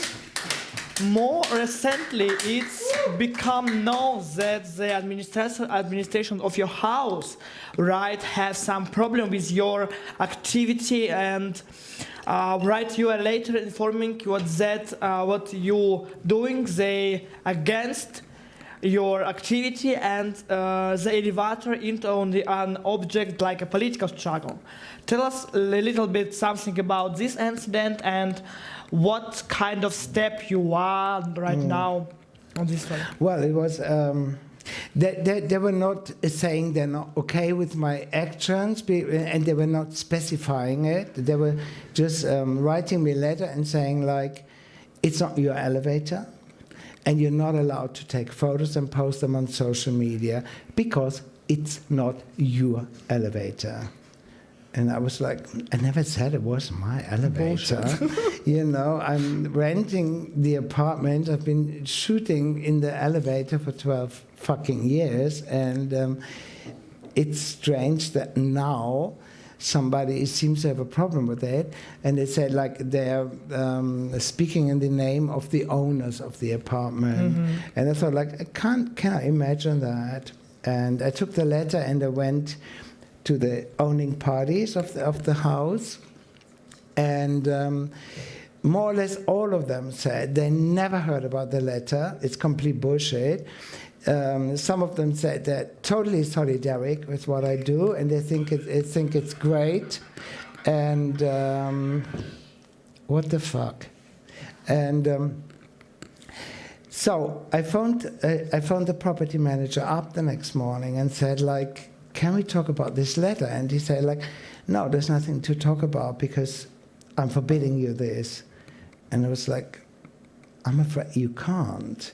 More recently, it's become known that the administration of your house, right, has some problem with your activity, and right, you are later informing you that what you doing, they against your activity and the elevator into an object like a political struggle. Tell us a little bit something about this incident and what kind of step you are right now on this one. Well, it was, they were not saying they're not okay with my actions, and they were not specifying it. They were just writing me a letter and saying, like, it's not your elevator, and you're not allowed to take photos and post them on social media because it's not your elevator. And I was like, I never said it was my elevator. You know, I'm renting the apartment. I've been shooting in the elevator for 12 fucking years. And it's strange that now somebody seems to have a problem with it. And they said, like, they're speaking in the name of the owners of the apartment. Mm-hmm. And I thought, like, can I imagine that? And I took the letter and I went to the owning parties of the house, and more or less all of them said they never heard about the letter. It's complete bullshit. Some of them said they're totally solidaric with what I do, and they think it's great. And what the fuck? And so I phoned the property manager up the next morning and said, like, can we talk about this letter? And he said, like, no, there's nothing to talk about because I'm forbidding you this. And I was like, I'm afraid you can't.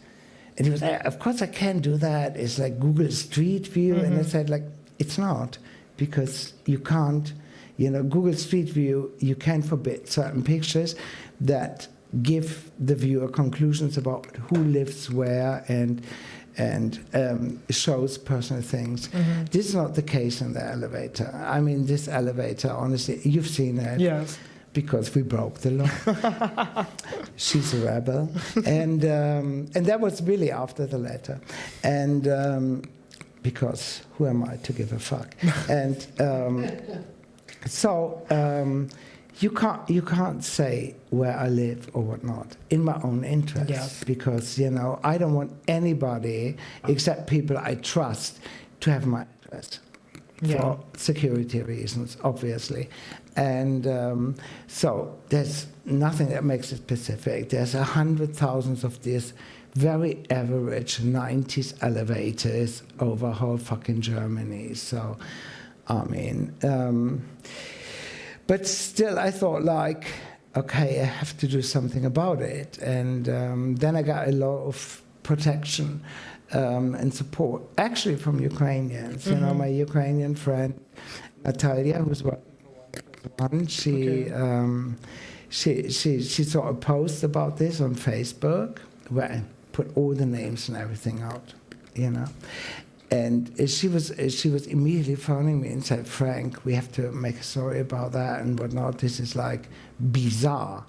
And he was like, of course I can do that. It's like Google Street View. Mm-hmm. And I said, like, it's not, because you can't, you know, Google Street View, you can forbid certain pictures that give the viewer conclusions about who lives where and shows personal things. Mm-hmm. This is not the case in the elevator. I mean, this elevator, honestly, you've seen it. Yes. Because we broke the law. She's a rebel. And that was really after the letter. And because who am I to give a fuck? And you can't say where I live or whatnot in my own interest. Yes. Because, you know, I don't want anybody except people I trust to have my address for security reasons, obviously. And so there's nothing that makes it specific. There's 100,000 of these very average 90s elevators over whole fucking Germany. So, I mean, but still I thought, like, okay, I have to do something about it. And then I got a lot of protection and support, actually from Ukrainians. Mm-hmm. You know, my Ukrainian friend Natalia, who's working for one, she saw a post about this on Facebook where I put all the names and everything out, you know. And she was immediately phoning me and said, Frank, we have to make a story about that and whatnot. This is like bizarre.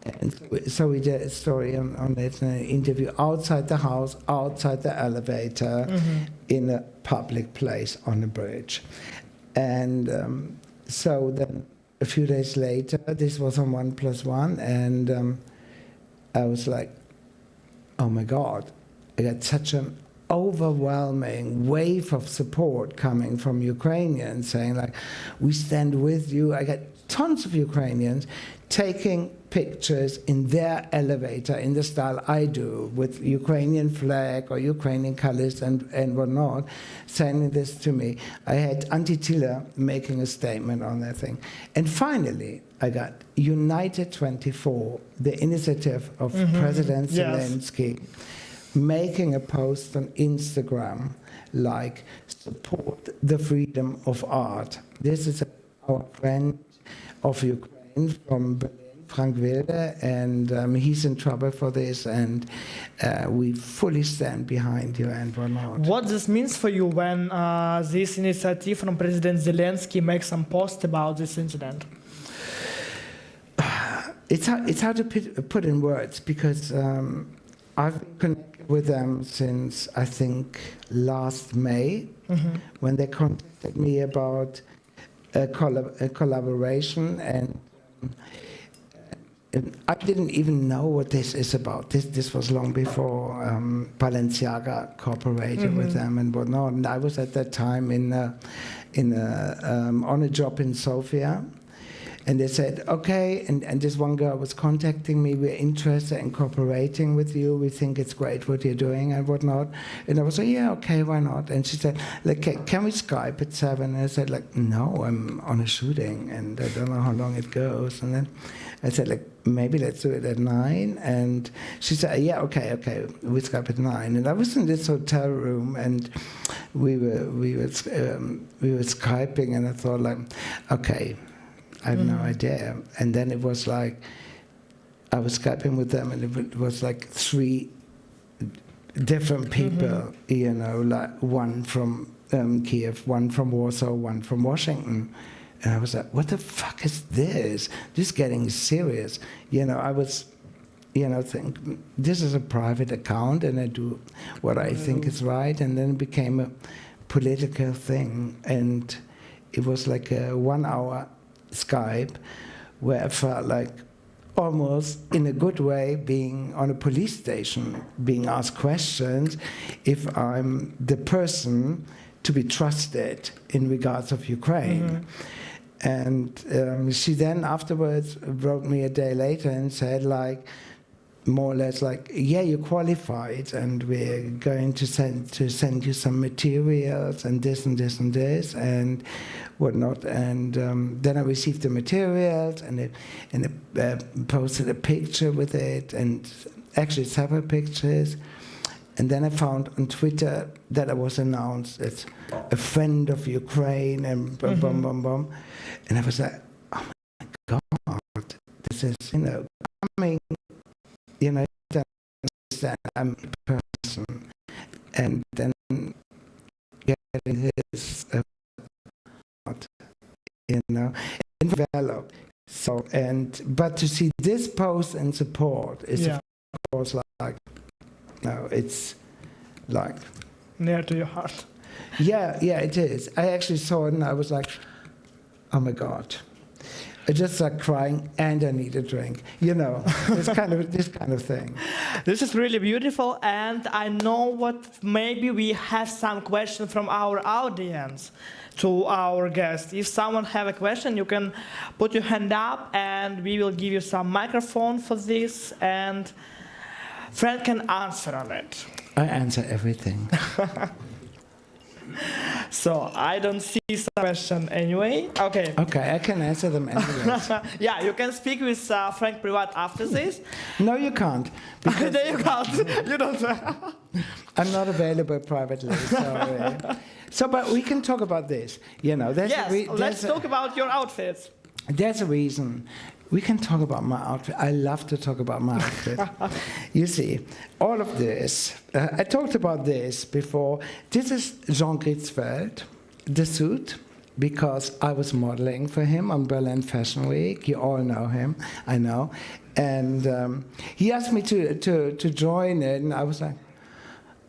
And so we did a story on it, an interview outside the house, outside the elevator, mm-hmm. in a public place on a bridge. And so then a few days later, this was on 1+1, and I was like, oh my God, I got such an overwhelming wave of support coming from Ukrainians saying, like, we stand with you. I got tons of Ukrainians taking pictures in their elevator in the style I do, with Ukrainian flag or Ukrainian colors and whatnot, sending this to me. I had Anti-Tiller making a statement on that thing. And finally, I got United 24, the initiative of mm-hmm. President Zelensky, making a post on Instagram like, support the freedom of art. This is our friend of Ukraine from Berlin, Frank Wilde, and he's in trouble for this, and we fully stand behind you and whatnot. What this means for you when this initiative from President Zelensky makes some post about this incident? It's hard to put in words, because I've been connected with them since, I think, last May, when they contacted me about a collaboration, and I didn't even know what this is about. This was long before Balenciaga cooperated with them and whatnot. And I was at that time on a job in Sofia. And they said, okay, and this one girl was contacting me, we're interested in cooperating with you, we think it's great what you're doing and whatnot. And I was like, yeah, okay, why not? And she said, like, can we Skype at 7? And I said, like, no, I'm on a shooting and I don't know how long it goes. And then I said, like, maybe let's do it at 9. And she said, yeah, okay, we Skype at 9. And I was in this hotel room, and we were Skyping, and I thought, like, okay, I have no idea. And then it was like, I was Skyping with them, and it was like 3 different people, you know, like one from Kiev, one from Warsaw, one from Washington. And I was like, what the fuck is this? This is getting serious. You know, I was, you know, think, this is a private account, and I do what I think is right. And then it became a political thing. And it was like a 1-hour Skype where I felt like almost in a good way being on a police station, being asked questions if I'm the person to be trusted in regards of Ukraine. And she then afterwards wrote me a day later and said, like, more or less like, yeah, you're qualified, and we're going to send you some materials and this and this and this and whatnot. And then I received the materials, and it posted a picture with it, and actually several pictures. And then I found on Twitter that I was announced as a friend of Ukraine, and boom, boom, boom, boom. And I was like, oh my God, this is, you know, coming. You know, that I'm a person, and then getting his, you know, and develop. So, but to see this post and support is, of course, like, no, it's like near to your heart. Yeah, it is. I actually saw it, and I was like, oh my God. I just started crying, and I need a drink. You know, this kind of thing. This is really beautiful, and I know what maybe we have some questions from our audience to our guest. If someone have a question, you can put your hand up, and we will give you some microphone for this, and Frank can answer on it. I answer everything. So I don't see some question anyway. Okay. Okay, I can answer them anyway. Yeah, you can speak with Frank Privat after this. No, you can't. Because you can't. You don't. I'm not available privately. Sorry. So, but we can talk about this. You know, let's talk about your outfits. There's a reason. We can talk about my outfit. I love to talk about my outfit. You see, all of this, I talked about this before. This is Jean Gritzfeld, the suit, because I was modeling for him on Berlin Fashion Week. You all know him, I know. And he asked me to join it, and I was like,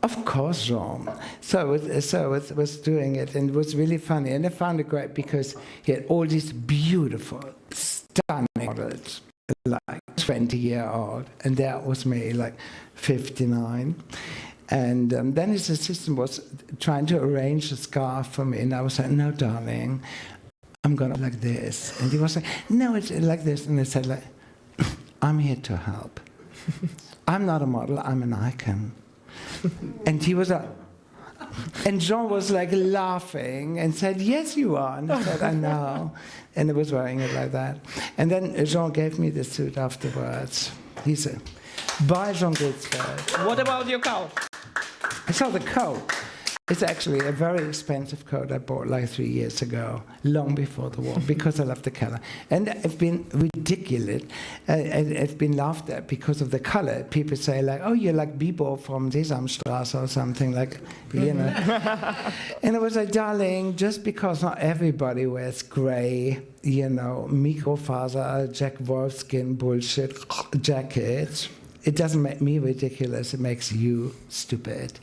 of course, Jean. So it was doing it, and it was really funny. And I found it great because he had all these beautiful, stunning models, like 20-year-old, and that was me, like 59. And then his assistant was trying to arrange a scarf for me, and I was like, no, darling, I'm gonna like this. And he was like, no, it's like this. And I said, like, I'm here to help. I'm not a model, I'm an icon. And he was like, and Jean was like laughing and said, yes, you are. And I said, I know. And I was wearing it like that. And then Jean gave me the suit afterwards. He said, bye, Jean Gritzfeld. What about your coat? I saw the coat. It's actually a very expensive coat I bought like 3 years ago, long before the war, because I love the color. And it's been ridiculous. It's been laughed at because of the color. People say like, oh, you're like Bibo from Sesamstraße or something like, you know. And I was like, darling, just because not everybody wears gray, you know, microfaser, Jack Wolfskin bullshit jackets, it doesn't make me ridiculous, it makes you stupid.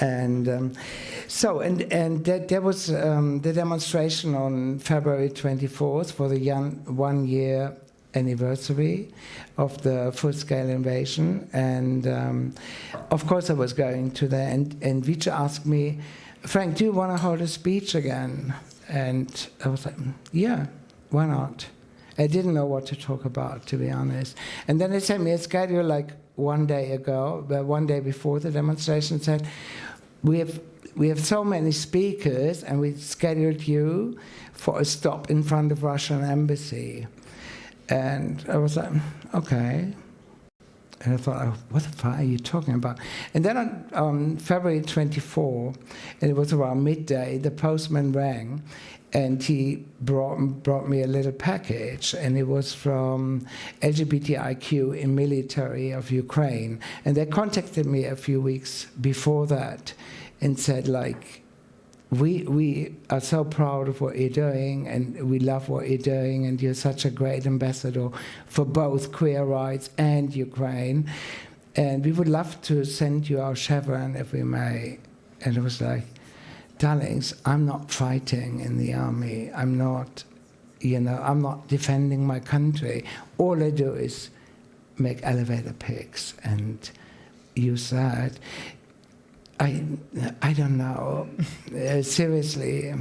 And there was the demonstration on February 24th for the 1 year anniversary of the full-scale invasion. And of course I was going to there, and Vita asked me, Frank, do you want to hold a speech again? And I was like, yeah, why not? I didn't know what to talk about, to be honest. And then they sent me a schedule like one day before the demonstration, said, we have so many speakers, and we scheduled you for a stop in front of Russian embassy. And I was like, okay. And I thought, oh, what the fuck are you talking about? And then on February 24, and it was around midday, the postman rang, and he brought me a little package, and it was from LGBTIQ in military of Ukraine. And they contacted me a few weeks before that and said, like, we are so proud of what you're doing, and we love what you're doing, and you're such a great ambassador for both queer rights and Ukraine. And we would love to send you our chevron if we may. And it was like, darlings, I'm not fighting in the army. I'm not, you know, I'm not defending my country. All I do is make elevator pics and use that. I don't know. Seriously,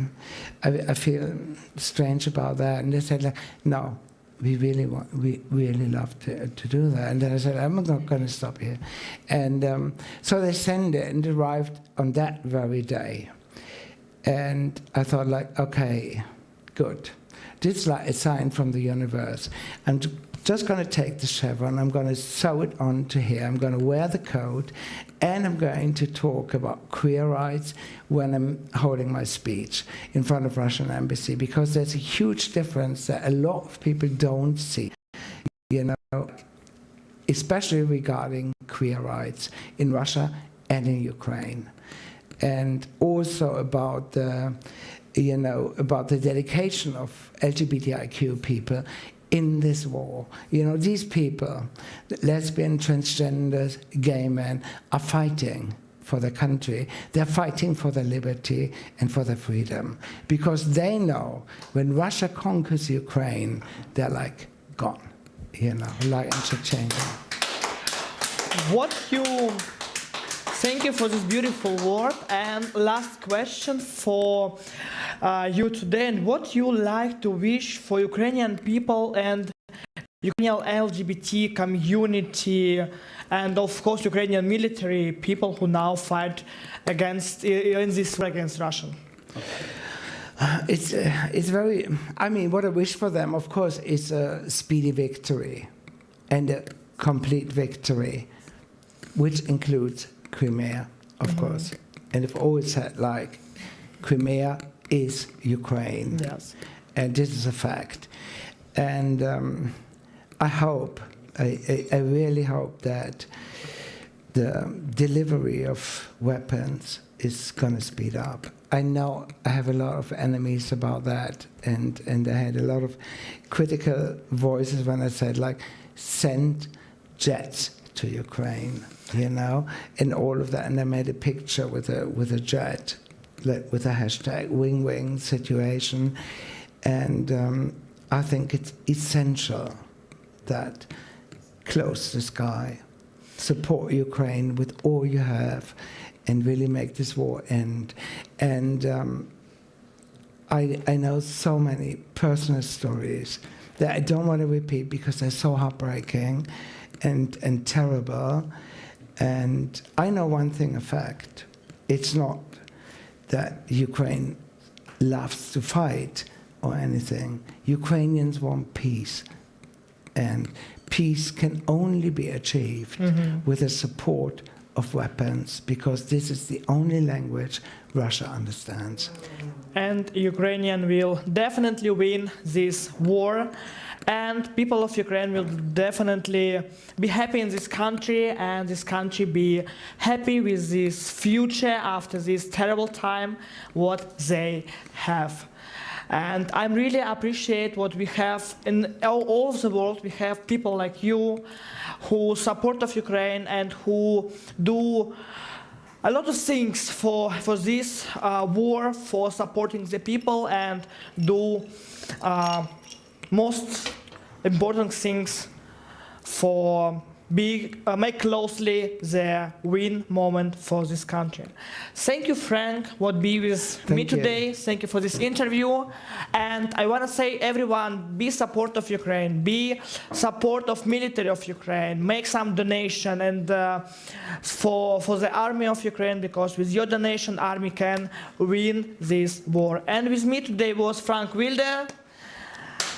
I feel strange about that. And they said, like, no, we really love to do that. And then I said, I'm not going to stop here. And so they sent it, and it arrived on that very day. And I thought, like, okay, good. This is like a sign from the universe. I'm just going to take the chevron, I'm going to sew it onto here, I'm going to wear the coat, and I'm going to talk about queer rights when I'm holding my speech in front of Russian embassy, because there's a huge difference that a lot of people don't see, you know, especially regarding queer rights in Russia and in Ukraine. And also about the, you know, about the dedication of LGBTIQ people in this war. You know, these people, lesbian, transgenders, gay men, are fighting for their country. They're fighting for their liberty and for their freedom, because they know when Russia conquers Ukraine, they're like gone, you know, like in Chechnya. Thank you for this beautiful word. And last question for you today. And what you like to wish for Ukrainian people and Ukrainian LGBT community, and of course Ukrainian military people who now fight against in this war against Russia? It's very. I mean, what I wish for them, of course, is a speedy victory, and a complete victory, which includes Crimea, of course. And I've always said, like, Crimea is Ukraine. Yes. And this is a fact. And I hope, I really hope that the delivery of weapons is going to speed up. I know I have a lot of enemies about that, and I had a lot of critical voices when I said, like, send jets to Ukraine, you know, and all of that. And I made a picture with a jet, with a hashtag wing situation. And I think it's essential that close the sky, support Ukraine with all you have, and really make this war end. And I know so many personal stories that I don't want to repeat because they're so heartbreaking and terrible. And I know one thing, a fact. It's not that Ukraine loves to fight or anything. Ukrainians want peace. And peace can only be achieved with the support of weapons, because this is the only language Russia understands. And Ukrainian will definitely win this war, and people of Ukraine will definitely be happy in this country, and this country be happy with this future after this terrible time what they have. And I really appreciate what we have in all of the world. We have people like you who support of Ukraine and who do a lot of things for this war, for supporting the people, and do most important things for make closely the win moment for this country. Thank you, Frank, for being with me today. Thank you for this interview. And I want to say, everyone, be support of Ukraine, be support of military of Ukraine, make some donation and for the army of Ukraine, because with your donation, army can win this war. And with me today was Frank Wilde.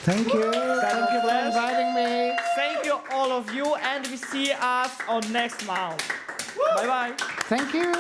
Thank you. Thank you for inviting me. Thank you, all of you, and we see us on next month. Bye-bye. Thank you.